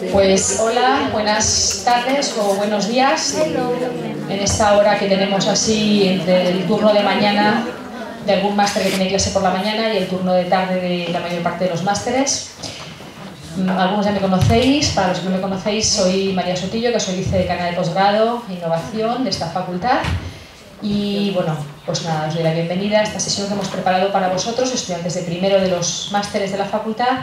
Pues hola, buenas tardes o buenos días. En esta hora que tenemos así entre el turno de mañana de algún máster que tiene clase por la mañana y el turno de tarde de la mayor parte de los másteres. Algunos ya me conocéis, para los que no me conocéis soy María Sotillo, que soy vicedecana de posgrado e innovación de esta facultad. Y bueno, pues nada, os doy la bienvenida a esta sesión que hemos preparado para vosotros, estudiantes de primero de los másteres de la facultad,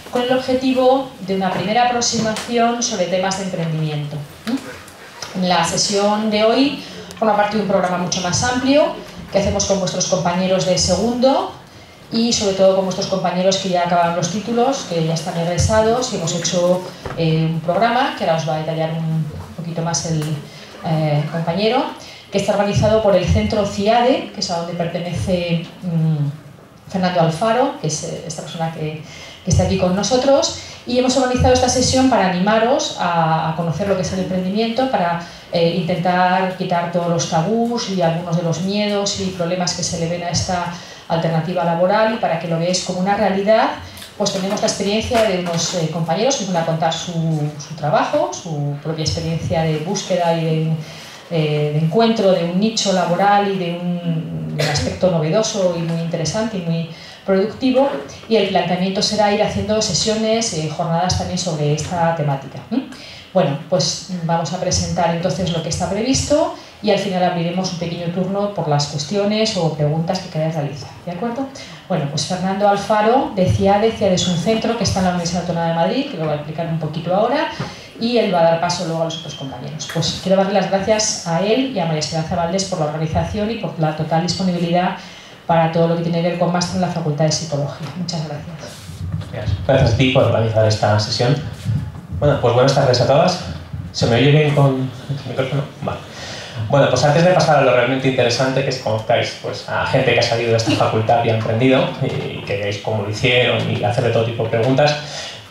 con el objetivo de una primera aproximación sobre temas de emprendimiento. En la sesión de hoy forma parte de un programa mucho más amplio que hacemos con vuestros compañeros de segundo y sobre todo con vuestros compañeros que ya acabaron los títulos, que ya están egresados, y hemos hecho un programa que ahora os va a detallar un poquito más el compañero, que está organizado por el Centro CIADE, que es a donde pertenece Fernando Alfaro, que es esta persona que está aquí con nosotros, y hemos organizado esta sesión para animaros a conocer lo que es el emprendimiento, para intentar quitar todos los tabús y algunos de los miedos y problemas que se le ven a esta alternativa laboral, y para que lo veáis como una realidad. Pues tenemos la experiencia de unos compañeros que van a contar su trabajo, su propia experiencia de búsqueda y de encuentro de un nicho laboral y de un aspecto novedoso y muy interesante y muy productivo, y el planteamiento será ir haciendo sesiones, jornadas también sobre esta temática. Bueno, pues vamos a presentar entonces lo que está previsto y al final abriremos un pequeño turno por las cuestiones o preguntas que queráis realizar, ¿de acuerdo? Bueno, pues Fernando Alfaro de CIADE. CIADE es un centro que está en la Universidad Autónoma de Madrid, que lo voy a explicar un poquito ahora, y él va a dar paso luego a los otros compañeros. Pues quiero darle las gracias a él y a María Esperanza Valdés por la organización y por la total disponibilidad para todo lo que tiene que ver con máster en la Facultad de Psicología. Muchas gracias. Gracias a ti por organizar esta sesión. Bueno, pues buenas tardes a todas. ¿Se me oye bien con el micrófono? Vale. Bueno, pues antes de pasar a lo realmente interesante, que es que conozcáis pues, a gente que ha salido de esta facultad y ha emprendido, y que veáis cómo lo hicieron y hacerle todo tipo de preguntas,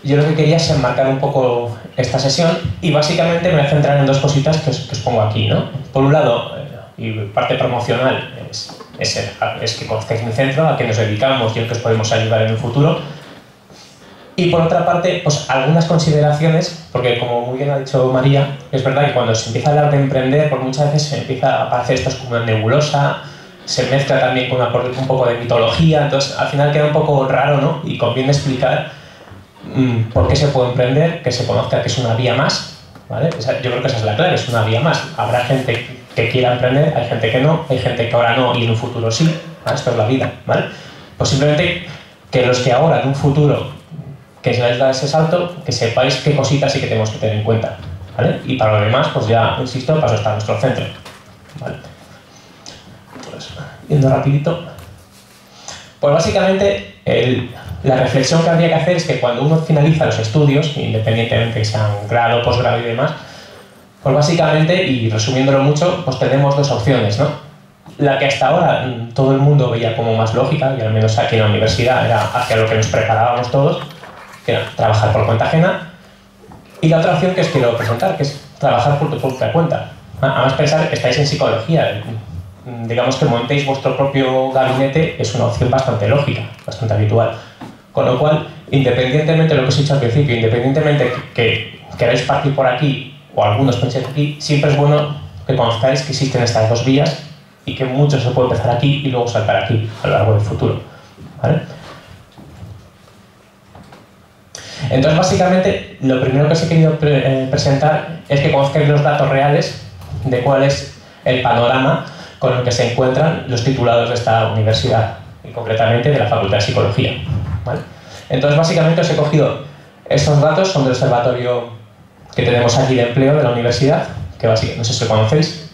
yo lo que quería es enmarcar un poco esta sesión y básicamente me voy a centrar en dos cositas que os pongo aquí, ¿no? Por un lado, y parte promocional, es que conozcáis mi centro, a qué nos dedicamos y en qué os podemos ayudar en el futuro. Y por otra parte, pues algunas consideraciones, porque como muy bien ha dicho María, es verdad que cuando se empieza a hablar de emprender, pues muchas veces se empieza a parecer esto es como una nebulosa, se mezcla también con un poco de mitología, entonces al final queda un poco raro, ¿no? Y conviene explicar por qué se puede emprender, que se conozca que es una vía más, ¿vale? Yo creo que esa es la clave, es una vía más. Habrá gente que quiera emprender, hay gente que no, hay gente que ahora no y en un futuro sí, ¿vale? Esto es la vida, ¿vale? Pues simplemente que los que ahora en un futuro que se les da ese salto, que sepáis qué cositas sí que tenemos que tener en cuenta, ¿vale? Y para lo demás, pues ya, insisto, paso está nuestro centro, ¿vale? Pues, yendo rapidito. Pues básicamente, la reflexión que habría que hacer es que cuando uno finaliza los estudios, independientemente que sean grado, posgrado y demás, pues básicamente, y resumiéndolo mucho, pues tenemos dos opciones, ¿no? La que hasta ahora todo el mundo veía como más lógica, y al menos aquí en la universidad era hacia lo que nos preparábamos todos, que era trabajar por cuenta ajena, y la otra opción que os quiero presentar, que es trabajar por tu propia cuenta. Además, pensar que estáis en psicología, digamos que montéis vuestro propio gabinete es una opción bastante lógica, bastante habitual. Con lo cual, independientemente de lo que os he dicho al principio, independientemente que queráis partir por aquí o algunos penséis aquí, siempre es bueno que conozcáis que existen estas dos vías y que mucho se puede empezar aquí y luego saltar aquí a lo largo del futuro, ¿vale? Entonces, básicamente, lo primero que os he querido presentar es que conozcáis los datos reales de cuál es el panorama con el que se encuentran los titulados de esta universidad, y concretamente de la Facultad de Psicología, ¿vale? Entonces, básicamente, os he cogido estos datos, son del observatorio que tenemos aquí de empleo de la universidad, que básicamente, no sé si lo conocéis.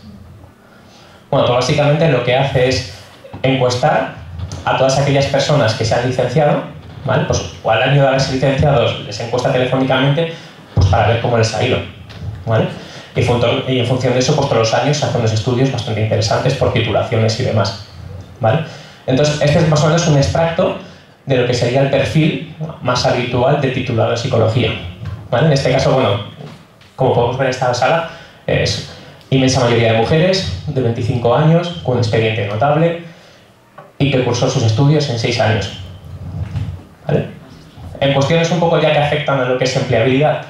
Bueno, pues básicamente lo que hace es encuestar a todas aquellas personas que se han licenciado, ¿vale? Pues o al año de haberse licenciados les encuesta telefónicamente pues para ver cómo les ha ido, ¿vale? Y en función de eso, pues todos los años se hacen unos estudios bastante interesantes por titulaciones y demás, ¿vale? Entonces, este es más o menos un extracto de lo que sería el perfil más habitual de titulado en psicología, ¿vale? En este caso, bueno, como podemos ver en esta sala, es inmensa mayoría de mujeres de 25 años, con expediente notable y que cursó sus estudios en 6 años. ¿Vale? En cuestiones un poco ya que afectan a lo que es empleabilidad,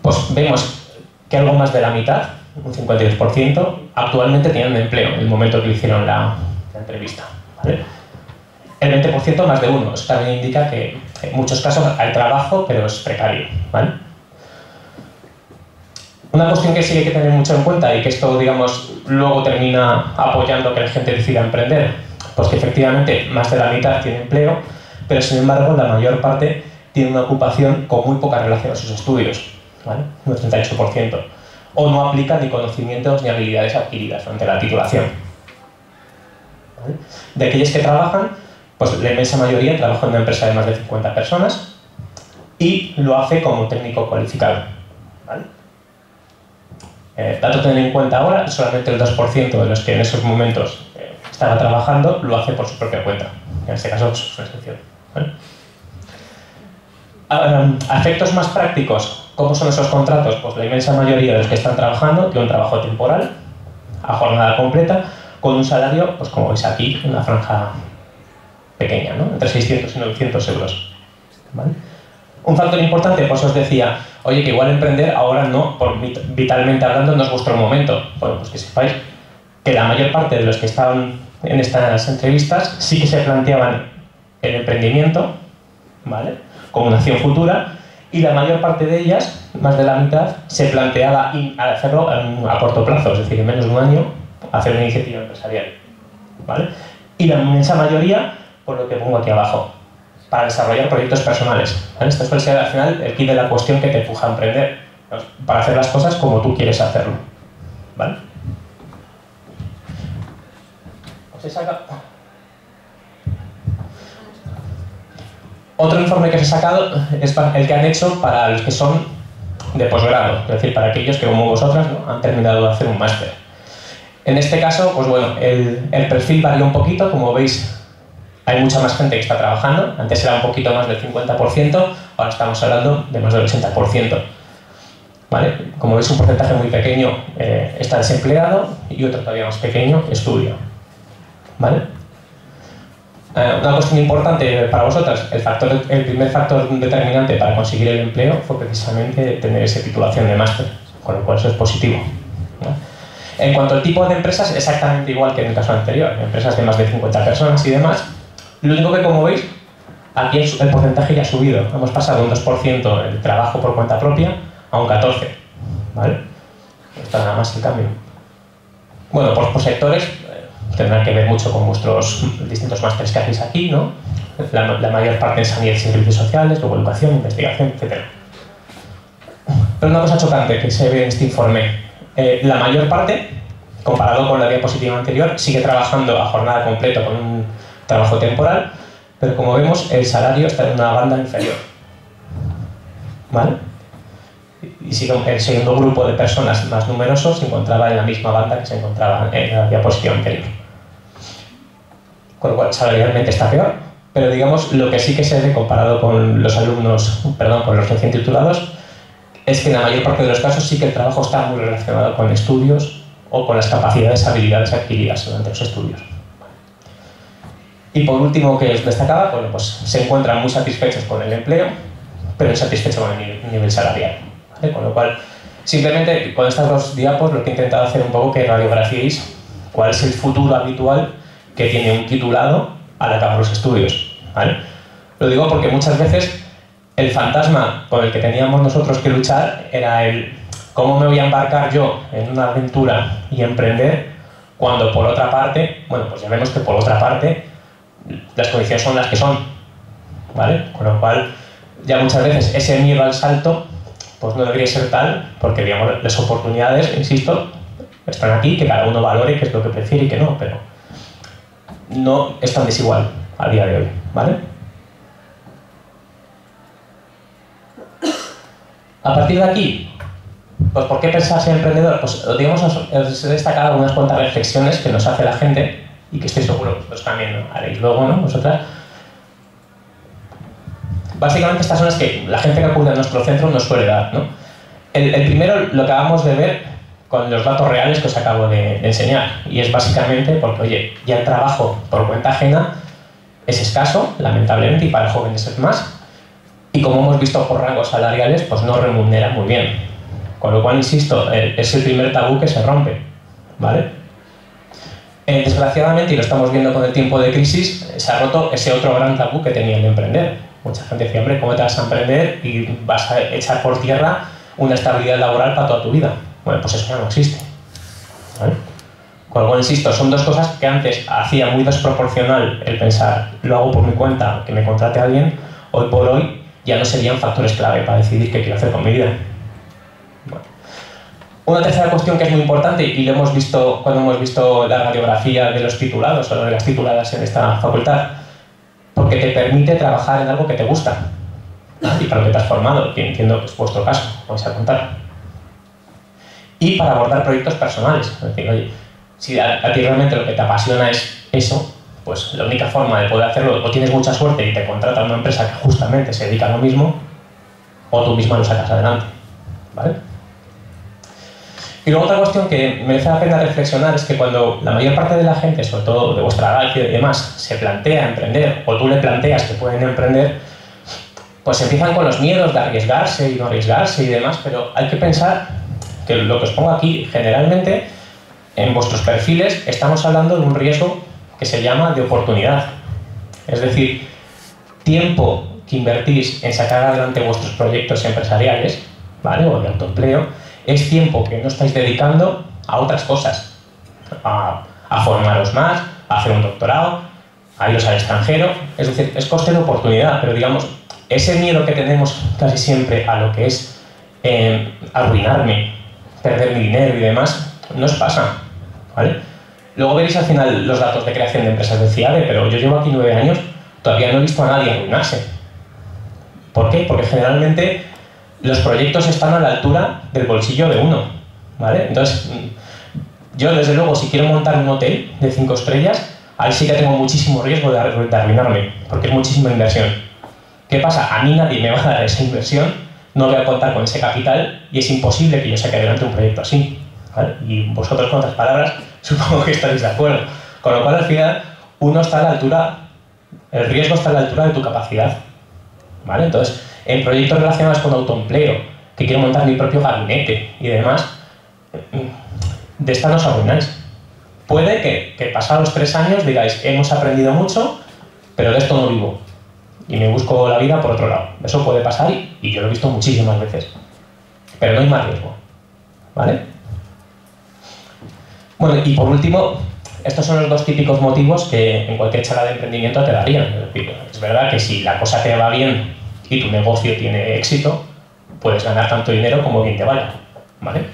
pues vemos que algo más de la mitad, un 52%, actualmente tienen empleo en el momento que le hicieron la entrevista, ¿vale? El 20% más de uno. Eso también indica que en muchos casos hay trabajo, pero es precario, ¿vale? Una cuestión que sí hay que tener mucho en cuenta y que esto, digamos, luego termina apoyando que la gente decida emprender, pues que efectivamente más de la mitad tiene empleo, pero sin embargo la mayor parte tiene una ocupación con muy poca relación a sus estudios, ¿vale? Un 38%. O no aplica ni conocimientos ni habilidades adquiridas durante la titulación, ¿vale? De aquellos que trabajan, pues la inmensa mayoría trabaja en una empresa de más de 50 personas y lo hace como técnico cualificado, ¿vale? Dato a tener en cuenta ahora, solamente el 2% de los que en esos momentos estaba trabajando lo hace por su propia cuenta. En este caso, pues, es una excepción, ¿vale? A efectos más prácticos, ¿cómo son esos contratos? Pues la inmensa mayoría de los que están trabajando tiene un trabajo temporal, a jornada completa, con un salario, pues como veis aquí, en una franja pequeña, ¿no? Entre 600 y 900 euros, ¿vale? Un factor importante, pues os decía, oye, que igual emprender ahora no, por vitalmente hablando, no es vuestro momento. Bueno, pues que sepáis que la mayor parte de los que estaban en estas entrevistas sí que se planteaban el emprendimiento, ¿vale?, como una acción futura, y la mayor parte de ellas, más de la mitad, se planteaba hacerlo a corto plazo, es decir, en menos de un año, hacer una iniciativa empresarial, ¿vale? Y la inmensa mayoría, por lo que pongo aquí abajo, para desarrollar proyectos personales, ¿vale? Esto suele ser al final el kit de la cuestión que te empuja a emprender, ¿no?, para hacer las cosas como tú quieres hacerlo, ¿vale? Os he sacado otro informe que os he sacado, es el que han hecho para los que son de posgrado, es decir, para aquellos que como vosotras, ¿no?, han terminado de hacer un máster. En este caso, pues bueno, el perfil varía un poquito, como veis. Hay mucha más gente que está trabajando, antes era un poquito más del 50%, ahora estamos hablando de más del 80%. ¿Vale? Como veis, un porcentaje muy pequeño está desempleado y otro todavía más pequeño estudia. ¿Vale? Una cuestión importante para vosotras, el primer factor determinante para conseguir el empleo fue precisamente tener esa titulación de máster, con lo cual eso es positivo, ¿no? En cuanto al tipo de empresas, exactamente igual que en el caso anterior, empresas de más de 50 personas y demás. Lo único que, como veis, aquí el porcentaje ya ha subido. Hemos pasado de un 2% el trabajo por cuenta propia a un 14%, ¿vale? No está nada más el cambio. Bueno, por sectores, tendrán que ver mucho con vuestros distintos másteres que hacéis aquí, ¿no? La mayor parte en sanidad y servicios sociales, luego educación, investigación, etc. Pero una cosa chocante que se ve en este informe, la mayor parte, comparado con la diapositiva anterior, sigue trabajando a jornada completa con un trabajo temporal, pero como vemos el salario está en una banda inferior, ¿vale? Y sigue el segundo grupo de personas más numerosos se encontraba en la misma banda que se encontraba en la diapositiva anterior, con lo cual salarialmente está peor, pero digamos lo que sí que se ve comparado con los alumnos, perdón, con los recién titulados, es que en la mayor parte de los casos sí que el trabajo está muy relacionado con estudios o con las capacidades, habilidades adquiridas durante los estudios. Y por último, que os destacaba, bueno, pues se encuentran muy satisfechos con el empleo, pero insatisfechos con el nivel salarial, ¿vale? Con lo cual, simplemente con estas dos diapos lo que he intentado hacer un poco que radiografiéis cuál es el futuro habitual que tiene un titulado al acabar los estudios, ¿vale? Lo digo porque muchas veces el fantasma con el que teníamos nosotros que luchar era el ¿cómo me voy a embarcar yo en una aventura y emprender cuando por otra parte, bueno, pues ya vemos que por otra parte las condiciones son las que son, ¿vale? Con lo cual ya muchas veces ese miedo al salto pues no debería ser tal, porque digamos las oportunidades, insisto, están aquí, que cada uno valore qué es lo que prefiere y qué no, pero no es tan desigual a día de hoy, ¿vale? A partir de aquí, pues ¿por qué pensar ser emprendedor? Pues digamos, os he destacado unas cuantas reflexiones que nos hace la gente y que estoy seguro que vosotros también haréis luego, ¿no? Vosotras. Básicamente estas son las que la gente que acude a nuestro centro nos suele dar, ¿no? El primero lo que acabamos de ver con los datos reales que os acabo de enseñar, y es básicamente porque, oye, ya el trabajo por cuenta ajena es escaso, lamentablemente, y para jóvenes es más, y como hemos visto por rangos salariales, pues no remunera muy bien, Con lo cual, insisto, es el primer tabú que se rompe, ¿vale? Desgraciadamente, y lo estamos viendo con el tiempo de crisis, se ha roto ese otro gran tabú que tenían de emprender. Mucha gente decía, hombre, ¿cómo te vas a emprender y vas a echar por tierra una estabilidad laboral para toda tu vida? Bueno, pues eso ya no existe, ¿vale? Con lo cual, insisto, son dos cosas que antes hacía muy desproporcional el pensar, lo hago por mi cuenta, que me contrate a alguien, hoy por hoy ya no serían factores clave para decidir qué quiero hacer con mi vida. Bueno. Una tercera cuestión que es muy importante, y lo hemos visto cuando hemos visto la radiografía de los titulados o de las tituladas en esta facultad, porque te permite trabajar en algo que te gusta, ¿vale? Y para lo que te has formado, que entiendo que es vuestro caso, vais a contar. Y para abordar proyectos personales, es decir, oye, si a ti realmente lo que te apasiona es eso, pues la única forma de poder hacerlo, o tienes mucha suerte y te contrata una empresa que justamente se dedica a lo mismo, o tú misma lo sacas adelante, ¿vale? Y luego otra cuestión que merece la pena reflexionar es que cuando la mayor parte de la gente, sobre todo de vuestra edad y demás, se plantea emprender, o tú le planteas que pueden emprender, pues empiezan con los miedos de arriesgarse y no arriesgarse y demás, pero hay que pensar que lo que os pongo aquí, generalmente, en vuestros perfiles, estamos hablando de un riesgo que se llama de oportunidad. Es decir, tiempo que invertís en sacar adelante vuestros proyectos empresariales, ¿vale? O de autoempleo, es tiempo que no estáis dedicando a otras cosas, a formaros más, a hacer un doctorado, a iros al extranjero. Es decir, es coste de oportunidad, pero digamos, ese miedo que tenemos casi siempre a lo que es arruinarme, perder mi dinero y demás, no os pasa, ¿vale? Luego veréis al final los datos de creación de empresas de CIADE, pero yo llevo aquí 9 años, todavía no he visto a nadie arruinarse. ¿Por qué? Porque generalmente los proyectos están a la altura del bolsillo de uno, ¿vale? Entonces, yo desde luego, si quiero montar un hotel de 5 estrellas, ahí sí que tengo muchísimo riesgo de arruinarme, porque es muchísima inversión. ¿Qué pasa? A mí nadie me va a dar esa inversión, no voy a contar con ese capital y es imposible que yo saque adelante un proyecto así, ¿vale? Y vosotros, con otras palabras, supongo que estaréis de acuerdo. Con lo cual, al final, uno está a la altura, el riesgo está a la altura de tu capacidad, ¿vale? Entonces, en proyectos relacionados con autoempleo, que quiero montar mi propio gabinete y demás, de esta no os arruináis. Puede que pasados 3 años digáis, hemos aprendido mucho, pero de esto no vivo. Y me busco la vida por otro lado. Eso puede pasar y yo lo he visto muchísimas veces. Pero no hay más riesgo, ¿vale? Bueno, y por último, estos son los 2 típicos motivos que en cualquier charla de emprendimiento te darían. Es decir, es verdad que si la cosa te va bien y tu negocio tiene éxito, puedes ganar tanto dinero como bien te vaya, ¿vale?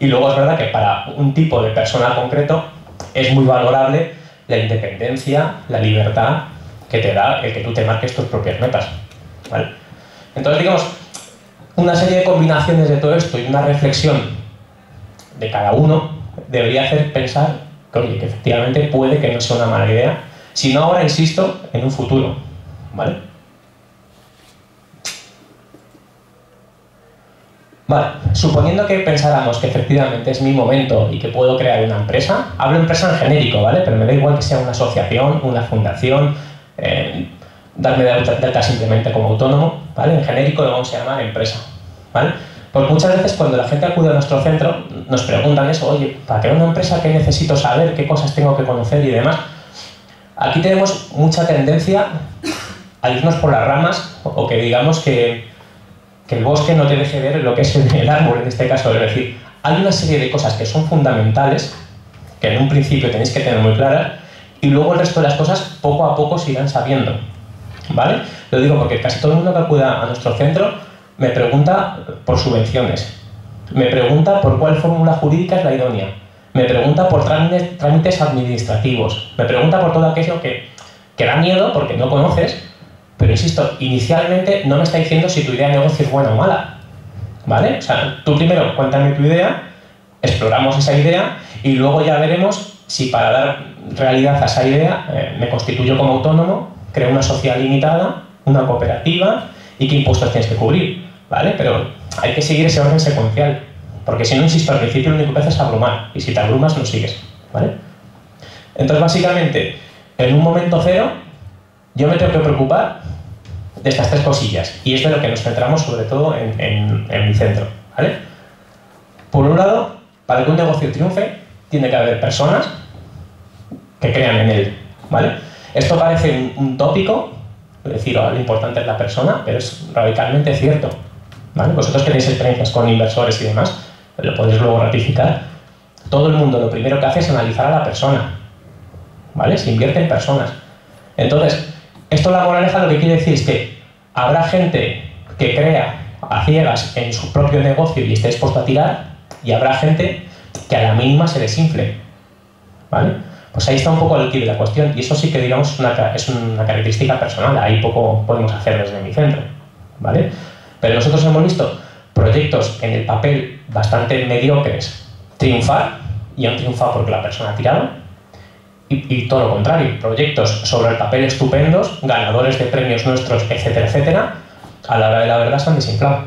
Y luego es verdad que para un tipo de persona concreto es muy valorable la independencia, la libertad que te da el que tú te marques tus propias metas, ¿vale? Entonces, digamos, una serie de combinaciones de todo esto y una reflexión de cada uno debería hacer pensar que, oye, que efectivamente puede que no sea una mala idea, si no ahora, insisto, en un futuro, ¿vale? Vale, suponiendo que pensáramos que efectivamente es mi momento y que puedo crear una empresa, hablo empresa en genérico, ¿vale? Pero me da igual que sea una asociación, una fundación, darme de alta simplemente como autónomo, ¿vale? En genérico lo vamos a llamar empresa, ¿vale? Porque muchas veces cuando la gente acude a nuestro centro nos preguntan eso, oye, para crear una empresa, ¿qué necesito saber? ¿Qué cosas tengo que conocer y demás? Aquí tenemos mucha tendencia a irnos por las ramas o que digamos que el bosque no te deje ver lo que es el árbol en este caso. Es decir, hay una serie de cosas que son fundamentales, que en un principio tenéis que tener muy claras, y luego el resto de las cosas poco a poco se irán sabiendo, ¿vale? Lo digo porque casi todo el mundo que acuda a nuestro centro me pregunta por subvenciones, me pregunta por cuál fórmula jurídica es la idónea, me pregunta por trámites administrativos, me pregunta por todo aquello que da miedo porque no conoces. Pero insisto, inicialmente no me está diciendo si tu idea de negocio es buena o mala, ¿vale? O sea, tú primero cuéntame tu idea, exploramos esa idea y luego ya veremos si para dar realidad a esa idea me constituyo como autónomo, creo una sociedad limitada, una cooperativa y qué impuestos tienes que cubrir, ¿vale? Pero hay que seguir ese orden secuencial, porque si no, insisto, al principio lo único que haces es abrumar y si te abrumas no sigues, ¿vale? Entonces, básicamente, en un momento cero, yo me tengo que preocupar de estas 3 cosillas y es de lo que nos centramos sobre todo en mi centro, ¿vale? Por un lado, para que un negocio triunfe, tiene que haber personas que crean en él, ¿vale? Esto parece un tópico, es decir, lo importante es la persona, pero es radicalmente cierto, ¿vale? Vosotros que tenéis experiencias con inversores y demás, lo podéis luego ratificar. Todo el mundo lo primero que hace es analizar a la persona, ¿vale? Se invierte en personas. Entonces, esto la moraleja lo que quiere decir es que habrá gente que crea a ciegas en su propio negocio y esté dispuesto a tirar, y habrá gente que a la mínima se desinfle, ¿vale? Pues ahí está un poco el quid de la cuestión, y eso sí que digamos es una característica personal, ahí poco podemos hacer desde mi centro, ¿vale? Pero nosotros hemos visto proyectos en el papel bastante mediocres triunfar, y han triunfado porque la persona ha tirado, y todo lo contrario, proyectos sobre el papel estupendos, ganadores de premios nuestros, etcétera, etcétera, a la hora de la verdad se han desinflado,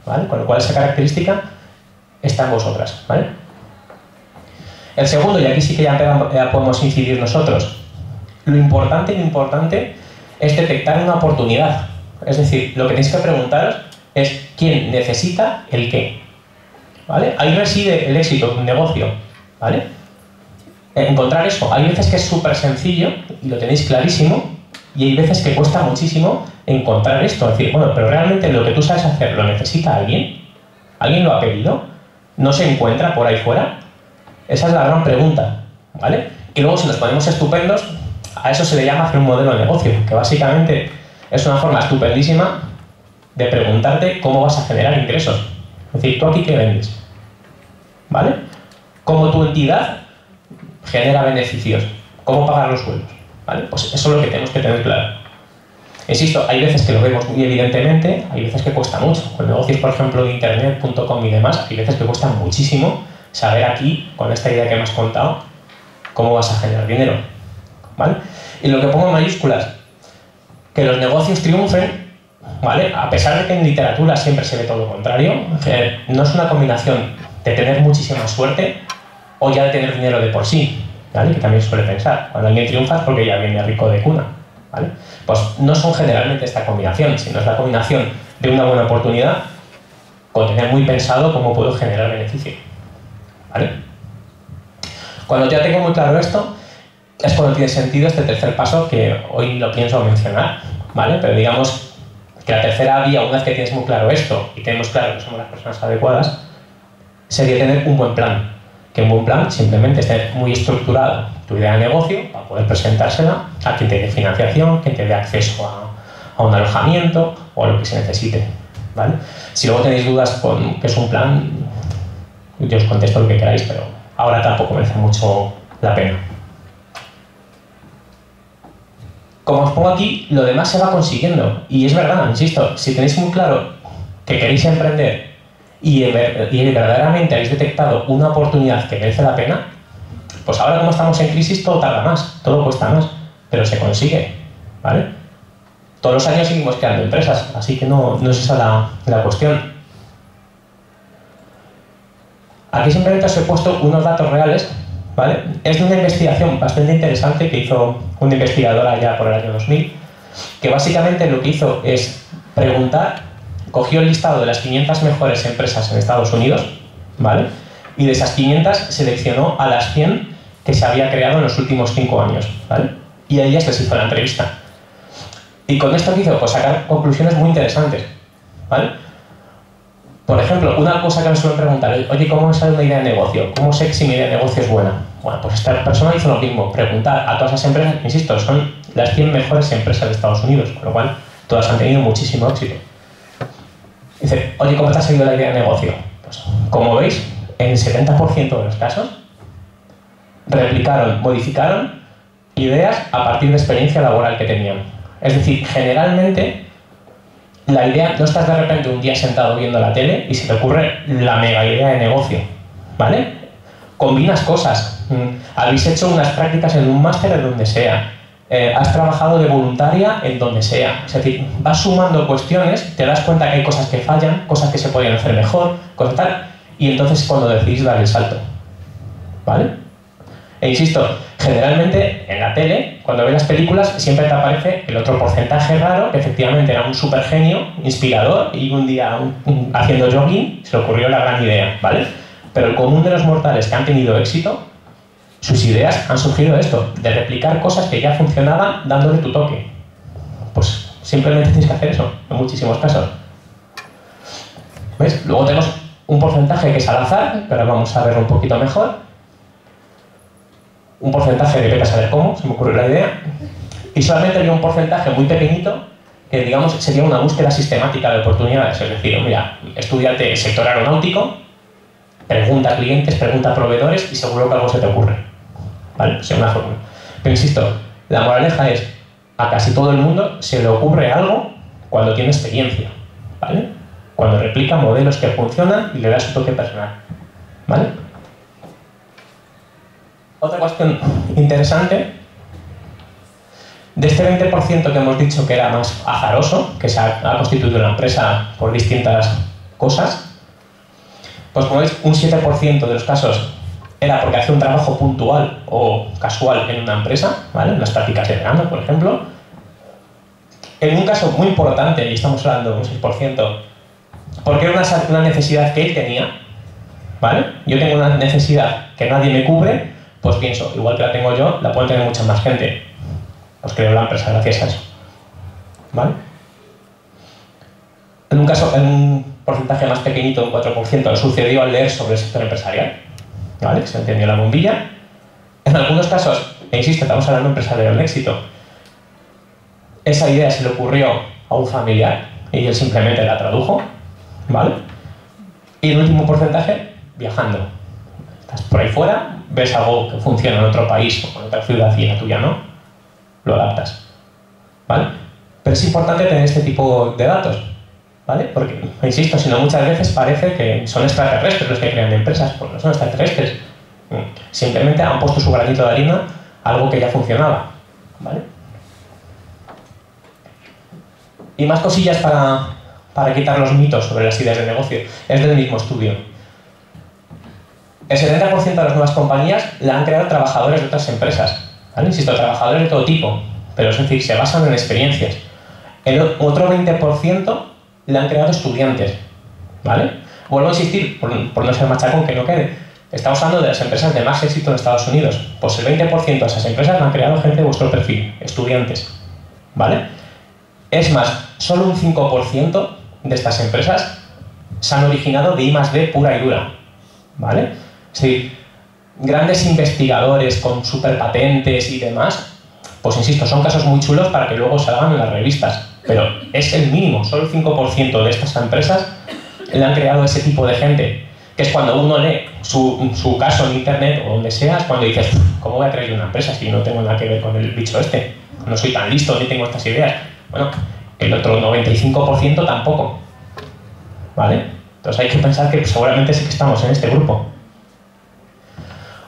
¿vale? Con lo cual esa característica está en vosotras, ¿vale? El segundo, y aquí sí que ya podemos incidir nosotros, lo importante es detectar una oportunidad. Es decir, lo que tenéis que preguntaros es quién necesita el qué, ¿vale? Ahí reside el éxito de un negocio, ¿vale? Encontrar eso. Hay veces que es súper sencillo y lo tenéis clarísimo, y hay veces que cuesta muchísimo encontrar esto. Es decir, bueno, pero realmente lo que tú sabes hacer, ¿lo necesita alguien? ¿Alguien lo ha pedido? ¿No se encuentra por ahí fuera? Esa es la gran pregunta, ¿vale? Y luego, si nos ponemos estupendos, a eso se le llama hacer un modelo de negocio, que básicamente es una forma estupendísima de preguntarte cómo vas a generar ingresos. Es decir, ¿tú aquí qué vendes? ¿Vale? ¿Cómo tu entidad genera beneficios? ¿Cómo pagar los sueldos? ¿Vale? Pues eso es lo que tenemos que tener claro. Insisto, hay veces que lo vemos muy evidentemente, hay veces que cuesta mucho. Con negocios, por ejemplo, de internet.com y demás, hay veces que cuesta muchísimo saber aquí, con esta idea que me has contado, cómo vas a generar dinero, ¿vale? Y lo que pongo en mayúsculas, que los negocios triunfen, ¿vale? A pesar de que en literatura siempre se ve todo lo contrario, no es una combinación de tener muchísima suerte o ya de tener dinero de por sí, ¿vale? Que también suele pensar, cuando alguien triunfa es porque ya viene rico de cuna, ¿vale? Pues no son generalmente esta combinación, sino es la combinación de una buena oportunidad con tener muy pensado cómo puedo generar beneficio, ¿vale? Cuando ya tengo muy claro esto, es cuando tiene sentido este tercer paso que hoy lo pienso mencionar, ¿vale? Pero digamos que la tercera vía, una vez que tienes muy claro esto y tenemos claro que somos las personas adecuadas, sería tener un buen plan. Que un buen plan simplemente esté muy estructurado tu idea de negocio para poder presentársela a quien te dé financiación, quien te dé acceso a un alojamiento o a lo que se necesite, ¿vale? Si luego tenéis dudas con qué es un plan, yo os contesto lo que queráis, pero ahora tampoco merece mucho la pena. Como os pongo aquí, lo demás se va consiguiendo. Y es verdad, insisto, si tenéis muy claro que queréis emprender y verdaderamente habéis detectado una oportunidad que merece la pena, pues ahora como estamos en crisis todo tarda más, todo cuesta más, pero se consigue, ¿vale? Todos los años seguimos creando empresas, así que no es esa la cuestión. Aquí simplemente os he puesto unos datos reales, ¿vale? Es de una investigación bastante interesante que hizo una investigadora ya por el año 2000, que básicamente lo que hizo es preguntar, cogió el listado de las 500 mejores empresas en Estados Unidos, ¿vale? Y de esas 500 seleccionó a las 100 que se había creado en los últimos 5 años, ¿vale? Y a ellas les hizo la entrevista. Y con esto que hizo, pues sacar conclusiones muy interesantes, ¿vale? Por ejemplo, una cosa que me suelen preguntar, oye, ¿cómo me sale una idea de negocio? ¿Cómo sé si mi idea de negocio es buena? Bueno, pues esta persona hizo lo mismo, preguntar a todas las empresas, insisto, son las 100 mejores empresas de Estados Unidos, con lo cual todas han tenido muchísimo éxito. Dice, oye, ¿cómo te ha salido la idea de negocio? Pues, como veis, en el 70% de los casos, replicaron, modificaron ideas a partir de experiencia laboral que tenían. Es decir, generalmente, la idea, no estás de repente un día sentado viendo la tele y se te ocurre la mega idea de negocio, ¿vale? Combinas cosas. Habéis hecho unas prácticas en un máster en donde sea. Has trabajado de voluntaria en donde sea. Es decir, vas sumando cuestiones, te das cuenta que hay cosas que fallan, cosas que se podrían hacer mejor, cosas tal, y entonces es cuando decidís dar el salto, ¿vale? E insisto, Generalmente, en la tele, cuando ves las películas, siempre te aparece el otro porcentaje raro, que efectivamente era un super genio, inspirador, y un día haciendo jogging se le ocurrió la gran idea, ¿vale? Pero el común de los mortales que han tenido éxito, sus ideas han surgido de esto, de replicar cosas que ya funcionaban dándole tu toque. Pues simplemente tienes que hacer eso, en muchísimos casos. ¿Ves? Luego tenemos un porcentaje que es al azar, pero ahora vamos a verlo un poquito mejor. Un porcentaje de vete a saber cómo, se me ocurrió la idea. Y solamente había un porcentaje muy pequeñito que, digamos, sería una búsqueda sistemática de oportunidades. Es decir, mira, estudiate el sector aeronáutico, pregunta a clientes, pregunta a proveedores y seguro que algo se te ocurre. ¿Vale? Pues es una fórmula. Pero insisto, la moraleja es, a casi todo el mundo se le ocurre algo cuando tiene experiencia. ¿Vale? Cuando replica modelos que funcionan y le da su toque personal. ¿Vale? Otra cuestión interesante, de este 20% que hemos dicho que era más azaroso, que se ha constituido la empresa por distintas cosas, pues como veis, un 7% de los casos era porque hacía un trabajo puntual o casual en una empresa, ¿vale? En las prácticas de verano, por ejemplo. En un caso muy importante, y estamos hablando de un 6%, porque era una necesidad que él tenía, ¿vale? Yo tengo una necesidad que nadie me cubre, pues pienso, igual que la tengo yo, la puede tener mucha más gente. Pues creo la empresa gracias a eso. ¿Vale? En un caso, en un porcentaje más pequeñito, un 4%, sucedió al leer sobre el sector empresarial. ¿Vale? Se encendió la bombilla. En algunos casos, e insisto, estamos hablando de empresarial de éxito, esa idea se le ocurrió a un familiar y él simplemente la tradujo. ¿Vale? Y el último porcentaje, viajando. Estás por ahí fuera, ves algo que funciona en otro país o en otra ciudad y en la tuya no, lo adaptas. ¿Vale? Pero es importante tener este tipo de datos, ¿vale? Porque, insisto, si no muchas veces parece que son extraterrestres los que crean empresas, pues no son extraterrestres. Simplemente han puesto su granito de arena a algo que ya funcionaba, ¿vale? Y más cosillas para quitar los mitos sobre las ideas de negocio. Es del mismo estudio. El 70% de las nuevas compañías la han creado trabajadores de otras empresas. ¿Vale? Insisto, trabajadores de todo tipo, pero es decir, se basan en experiencias. El otro 20% la han creado estudiantes. ¿Vale? Vuelvo a insistir, por no ser machacón, que no quede. Estamos hablando de las empresas de más éxito en Estados Unidos. Pues el 20% de esas empresas la han creado gente de vuestro perfil, estudiantes. ¿Vale? Es más, solo un 5% de estas empresas se han originado de I+D pura y dura. ¿Vale? Sí, grandes investigadores con superpatentes y demás, pues insisto, son casos muy chulos para que luego salgan en las revistas, pero es el mínimo, solo el 5% de estas empresas le han creado ese tipo de gente, que es cuando uno lee su caso en internet o donde sea, es cuando dices, ¿cómo voy a crear una empresa si no tengo nada que ver con el bicho este? No soy tan listo ni tengo estas ideas. Bueno, el otro 95% tampoco, ¿vale? Entonces hay que pensar que seguramente sí que estamos en este grupo.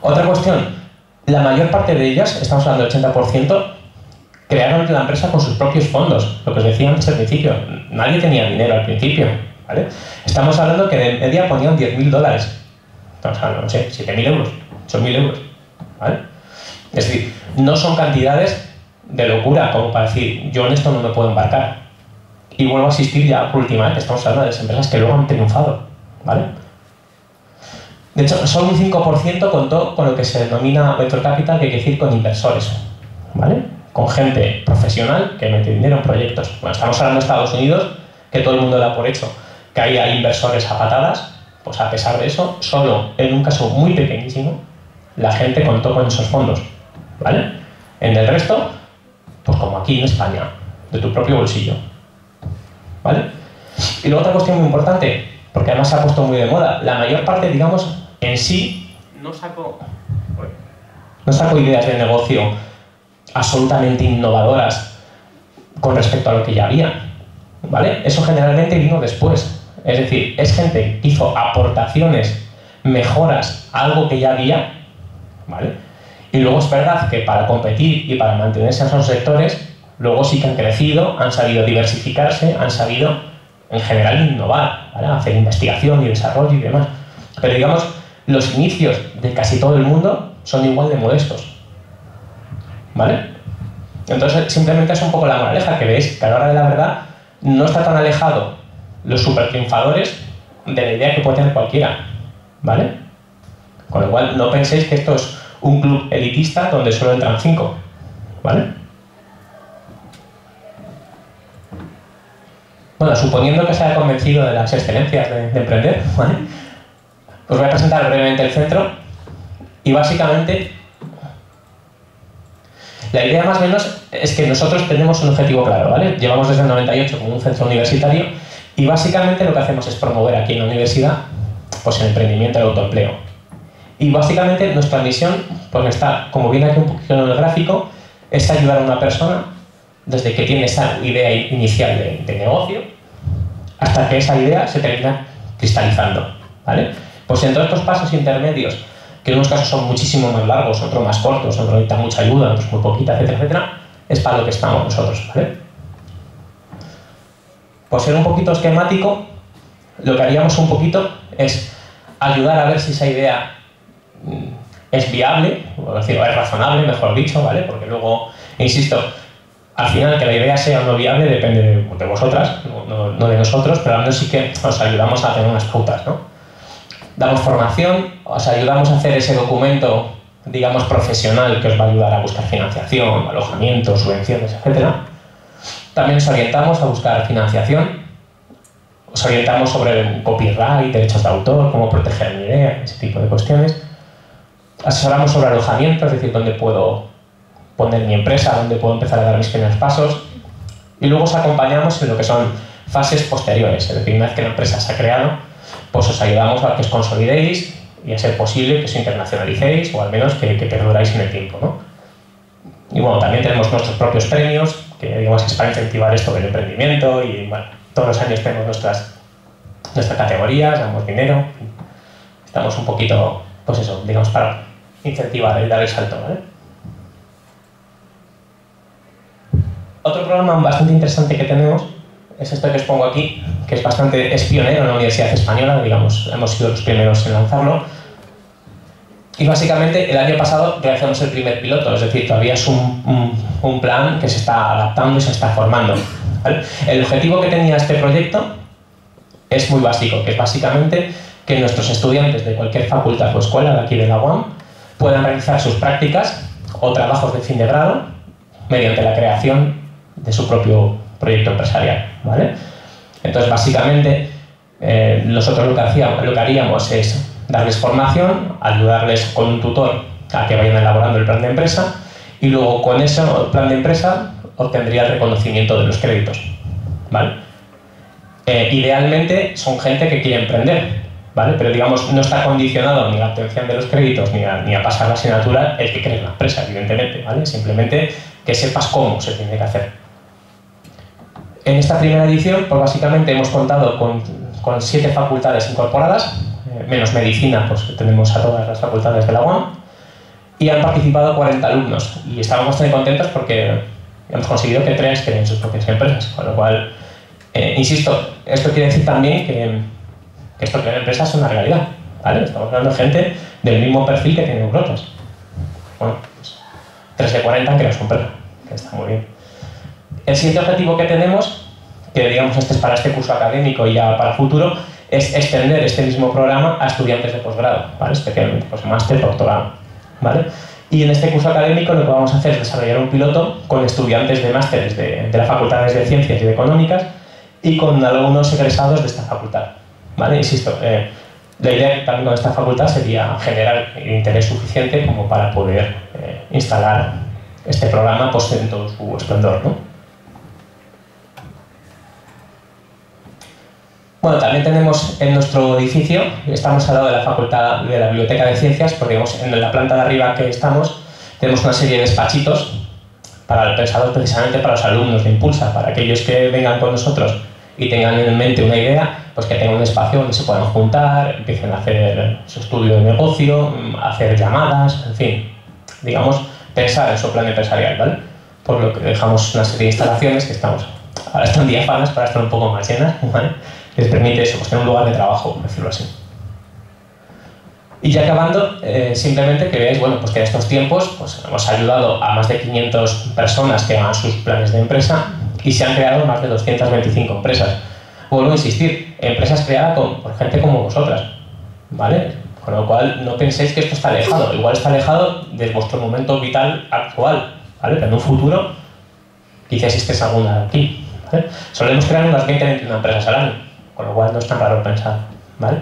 Otra cuestión, la mayor parte de ellas, estamos hablando del 80%, crearon la empresa con sus propios fondos, lo que os decía antes al principio. Nadie tenía dinero al principio, ¿vale? Estamos hablando que de media ponían $10.000. Estamos hablando, no sé, 7.000 euros, 8.000 euros, ¿vale? Es decir, no son cantidades de locura como para decir, yo en esto no me puedo embarcar. Y vuelvo a asistir ya por última vez, estamos hablando de las empresas que luego han triunfado, ¿vale? De hecho, solo un 5% contó con lo que se denomina venture capital, que quiere decir con inversores, ¿vale? Con gente profesional que mete dinero en proyectos. Bueno, estamos hablando de Estados Unidos, que todo el mundo da por hecho que haya inversores a patadas, pues a pesar de eso, solo en un caso muy pequeñísimo, la gente contó con esos fondos, ¿vale? En el resto, pues como aquí en España, de tu propio bolsillo, ¿vale? Y luego otra cuestión muy importante, porque además se ha puesto muy de moda, la mayor parte, digamos, en sí no sacó ideas de negocio absolutamente innovadoras con respecto a lo que ya había, ¿vale? Eso generalmente vino después. Es decir, es gente que hizo aportaciones, mejoras a algo que ya había, ¿vale? Y luego es verdad que para competir y para mantenerse en esos sectores, luego sí que han crecido, han sabido diversificarse, han sabido, en general, innovar, ¿vale? Hacer investigación y desarrollo y demás. Pero digamos, los inicios de casi todo el mundo son igual de modestos, ¿vale? Entonces, simplemente es un poco la moraleja, que veis que a la hora de la verdad no está tan alejado los super triunfadores de la idea que puede tener cualquiera, ¿vale? Con lo cual, no penséis que esto es un club elitista donde solo entran 5, ¿vale? Bueno, suponiendo que se haya convencido de las excelencias de emprender, ¿vale? Os voy a presentar brevemente el centro y básicamente la idea más o menos es que nosotros tenemos un objetivo claro, ¿vale? Llevamos desde el 98 como un centro universitario y básicamente lo que hacemos es promover aquí en la universidad pues el emprendimiento y el autoempleo. Y básicamente nuestra misión, pues está, como viene aquí un poquito en el gráfico, es ayudar a una persona desde que tiene esa idea inicial de negocio hasta que esa idea se termina cristalizando, ¿vale? Pues en todos estos pasos intermedios, que en unos casos son muchísimo más largos, otros más cortos, otros necesitan mucha ayuda, otros muy poquita, etcétera, etcétera, es para lo que estamos nosotros, ¿vale? Por ser un poquito esquemático, lo que haríamos un poquito es ayudar a ver si esa idea es viable, o es razonable, mejor dicho, ¿vale? Porque luego, insisto, al final que la idea sea o no viable depende de vosotras, no de nosotros, pero al menos sí que os ayudamos a tener unas pautas, ¿no? Damos formación, os ayudamos a hacer ese documento, digamos, profesional que os va a ayudar a buscar financiación, alojamiento, subvenciones, etc. También os orientamos a buscar financiación, os orientamos sobre copyright, derechos de autor, cómo proteger mi idea, ese tipo de cuestiones. Asesoramos sobre alojamiento, es decir, dónde puedo poner mi empresa, dónde puedo empezar a dar mis primeros pasos. Y luego os acompañamos en lo que son fases posteriores, es decir, una vez que la empresa se ha creado, pues os ayudamos a que os consolidéis y a ser posible que os internacionalicéis o al menos que perduráis en el tiempo, ¿no? Y bueno, también tenemos nuestros propios premios, que digamos que es para incentivar esto del emprendimiento y bueno, todos los años tenemos nuestras categorías, damos dinero, estamos un poquito, pues eso, digamos, para incentivar y dar el salto, ¿vale? Otro programa bastante interesante que tenemos es esto que os pongo aquí, que es pionero en la Universidad Española, digamos, hemos sido los primeros en lanzarlo. Y básicamente el año pasado realizamos el primer piloto, es decir, todavía es un plan que se está adaptando y se está formando, ¿vale? El objetivo que tenía este proyecto es muy básico, que es básicamente que nuestros estudiantes de cualquier facultad o escuela de aquí de la UAM puedan realizar sus prácticas o trabajos de fin de grado mediante la creación de su propio proyecto empresarial, ¿vale? Entonces, básicamente, nosotros lo que haríamos es darles formación, ayudarles con un tutor a que vayan elaborando el plan de empresa y luego con ese plan de empresa obtendría el reconocimiento de los créditos, ¿vale? Idealmente son gente que quiere emprender, ¿vale? Pero digamos, no está condicionado ni a la obtención de los créditos ni a pasar la asignatura el que cree la empresa, evidentemente, ¿vale? Simplemente que sepas cómo se tiene que hacer. En esta primera edición, pues básicamente hemos contado con 7 facultades incorporadas, menos medicina, pues tenemos a todas las facultades de la UAM, y han participado 40 alumnos. Y estamos bastante contentos porque hemos conseguido que 3 creen sus propias empresas, con lo cual, insisto, esto quiere decir también que esto crear empresas es una realidad, ¿vale? Estamos hablando de gente del mismo perfil que tiene Eurotas. Bueno, pues 3 de 40 han creado su empresa, que está muy bien. El siguiente objetivo que tenemos, que digamos este es para este curso académico y ya para el futuro, es extender este mismo programa a estudiantes de posgrado, ¿vale? Especialmente pues máster, doctorado, ¿vale? Y en este curso académico lo que vamos a hacer es desarrollar un piloto con estudiantes de másteres de las facultades de Ciencias y de Económicas y con alumnos egresados de esta facultad, ¿vale? Insisto, la idea también con esta facultad sería generar el interés suficiente como para poder instalar este programa pues, en todo su esplendor, ¿no? Bueno, también tenemos en nuestro edificio, estamos al lado de la Facultad de la Biblioteca de Ciencias, porque digamos, en la planta de arriba que estamos tenemos una serie de despachitos pensados precisamente para los alumnos de Impulsa, para aquellos que vengan con nosotros y tengan en mente una idea, pues que tengan un espacio donde se puedan juntar, empiecen a hacer su estudio de negocio, hacer llamadas, en fin, digamos, pensar en su plan empresarial, ¿vale? Por lo que dejamos una serie de instalaciones que ahora están diáfanas para estar un poco más llenas, ¿vale? Les permite eso, pues tener un lugar de trabajo, por decirlo así. Y ya acabando, simplemente que veáis, bueno, pues que en estos tiempos pues, hemos ayudado a más de 500 personas que hagan sus planes de empresa y se han creado más de 225 empresas. Vuelvo a insistir, empresas creadas por gente como vosotras, ¿vale? Con lo cual, no penséis que esto está alejado. Igual está alejado de vuestro momento vital actual, ¿vale? Pero en un futuro, quizás estés alguna de aquí, ¿vale? Solemos crear unas 20-21 empresas al año, con lo cual no es tan raro pensar, ¿vale?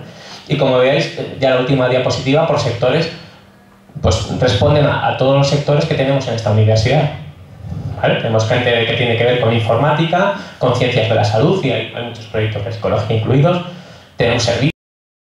Y como veáis, ya la última diapositiva, por sectores, pues responden a todos los sectores que tenemos en esta universidad, ¿vale? Tenemos gente que tiene que ver con informática, con ciencias de la salud, y hay muchos proyectos de psicología incluidos. Tenemos servicios.